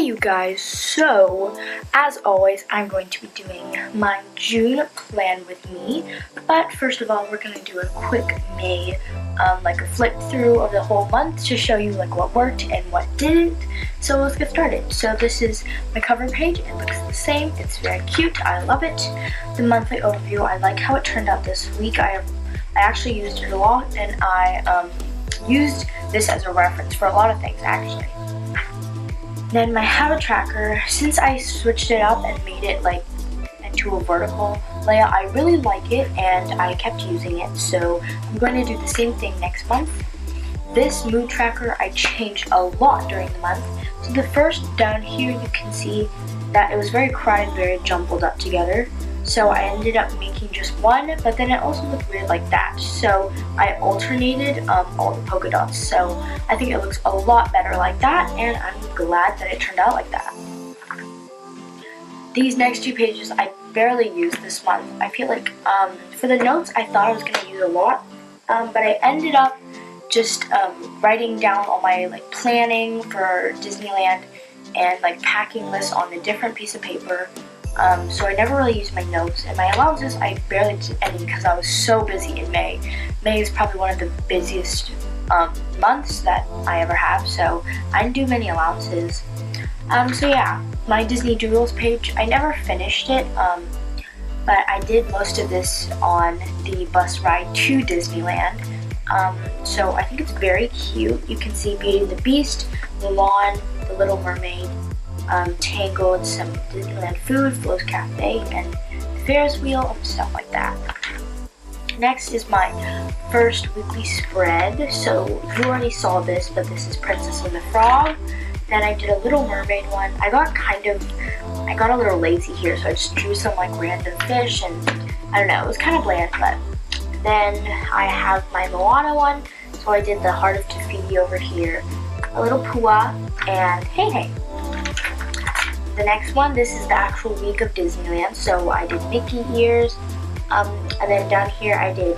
You guys, so as always I'm going to be doing my June plan with me, but first of all we're going to do a quick May like a flip through of the whole month to show you like what worked and what didn't. So let's get started. So this is my cover page. It looks the same. It's very cute. I love it. The monthly overview, I like how it turned out this week. I actually used it a lot, and I used this as a reference for a lot of things actually. Then my habit tracker, since I switched it up and made it like into a vertical layout, I really like it and I kept using it, so I'm going to do the same thing next month. This mood tracker I changed a lot during the month. So the first down here you can see that it was very crowded, very jumbled up together. So I ended up making just one, but then it also looked weird like that. So I alternated all the polka dots. So I think it looks a lot better like that, and I'm glad that it turned out like that. These next two pages I barely used this month. I feel like for the notes I thought I was going to use a lot, but I ended up just writing down all my like planning for Disneyland and like packing lists on a different piece of paper. So I never really used my notes, and my allowances I barely did any because I was so busy in May. May is probably one of the busiest months that I ever have, so I didn't do many allowances. So yeah, my Disney Doodles page, I never finished it, but I did most of this on the bus ride to Disneyland. So I think it's very cute. You can see Beauty and the Beast, Mulan, The Little Mermaid, Tangled, some Disneyland food, Flo's Cafe, and Ferris wheel, and stuff like that. Next is my first weekly spread. So you already saw this, but this is Princess and the Frog. Then I did a Little Mermaid one. I got a little lazy here, so I just drew some like random fish, and I don't know, it was kind of bland. But then I have my Moana one, so I did the Heart of Te Fiti over here, a little Pua, and Hey Hey. The next one, this is the actual week of Disneyland, so I did Mickey ears, and then down here I did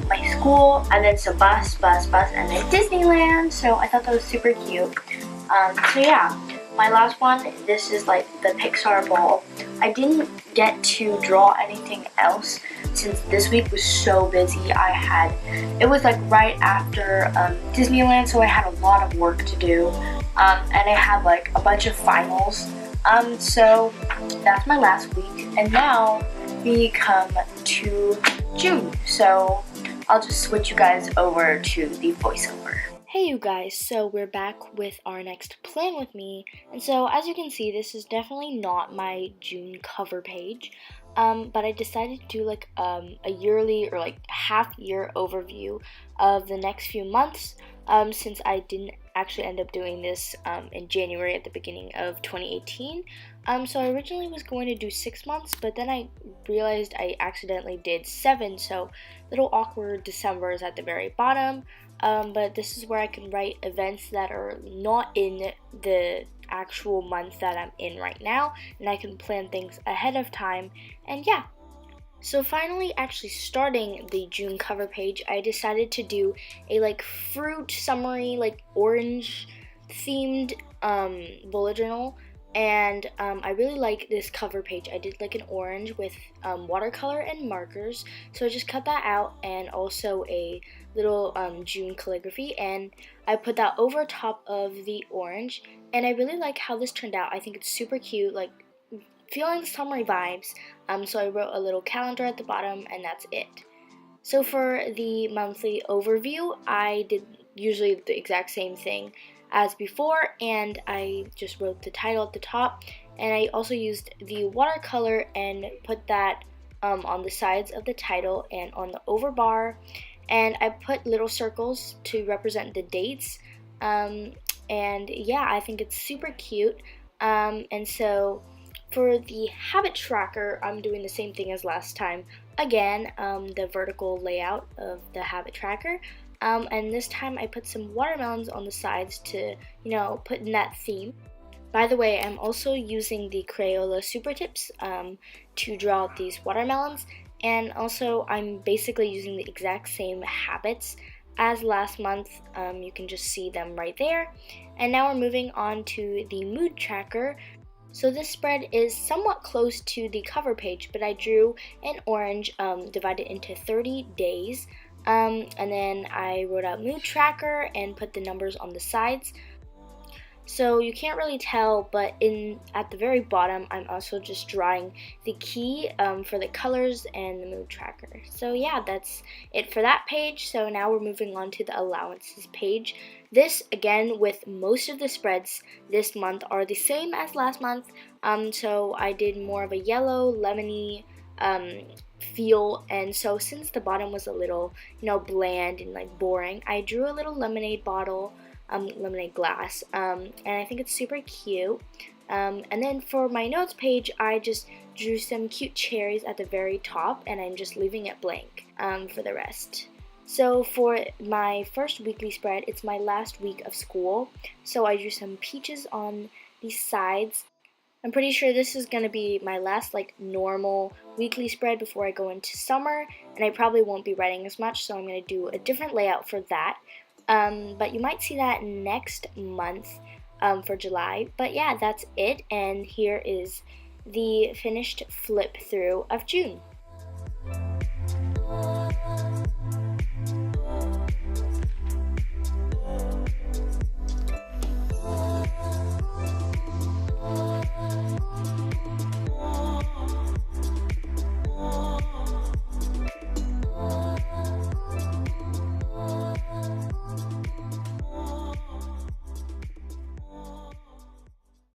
my school, and then some bus, and then Disneyland, so I thought that was super cute. So yeah, my last one, this is like the Pixar ball. I didn't get to draw anything else since this week was so busy. It was like right after Disneyland, so I had a lot of work to do, and I had like a bunch of finals. So that's my last week, and now we come to June. So I'll just switch you guys over to the voiceover. Hey you guys, so we're back with our next plan with me, and so as you can see, this is definitely not my June cover page, but I decided to do like a yearly or like half year overview of the next few months, since I didn't actually end up doing this in January at the beginning of 2018. So I originally was going to do 6 months, but then I realized I accidentally did 7, so little awkward December is at the very bottom. But this is where I can write events that are not in the actual month that I'm in right now, and I can plan things ahead of time, and yeah. So finally, actually starting the June cover page, I decided to do a like fruit summary, like orange themed bullet journal. And I really like this cover page. I did like an orange with watercolor and markers, so I just cut that out, and also a little June calligraphy, and I put that over top of the orange, and I really like how this turned out. I think it's super cute, like feeling summery vibes. So I wrote a little calendar at the bottom, and that's it. So for the monthly overview, I did usually the exact same thing as before, and I just wrote the title at the top, and I also used the watercolor and put that on the sides of the title and on the overbar, and I put little circles to represent the dates, and yeah, I think it's super cute. And so for the habit tracker, I'm doing the same thing as last time. Again, the vertical layout of the habit tracker. And this time I put some watermelons on the sides to, put in that theme. By the way, I'm also using the Crayola Super Tips to draw out these watermelons, and also I'm basically using the exact same habits as last month. You can just see them right there. And now we're moving on to the mood tracker. So this spread is somewhat close to the cover page, but I drew in orange, divided into 30 days. And then I wrote out mood tracker and put the numbers on the sides. So you can't really tell, but at the very bottom, I'm also just drawing the key for the colors and the mood tracker. So yeah, that's it for that page. So now we're moving on to the allowances page. This, again, with most of the spreads this month are the same as last month. So I did more of a yellow, lemony feel, and so since the bottom was a little, bland and like boring, I drew a little lemonade bottle, lemonade glass, and I think it's super cute. And then for my notes page, I just drew some cute cherries at the very top, and I'm just leaving it blank for the rest. So for my first weekly spread, it's my last week of school, so I drew some peaches on the sides. I'm pretty sure this is going to be my last normal weekly spread before I go into summer, and I probably won't be writing as much, so I'm going to do a different layout for that. But you might see that next month for July. But yeah, that's it, and here is the finished flip through of June.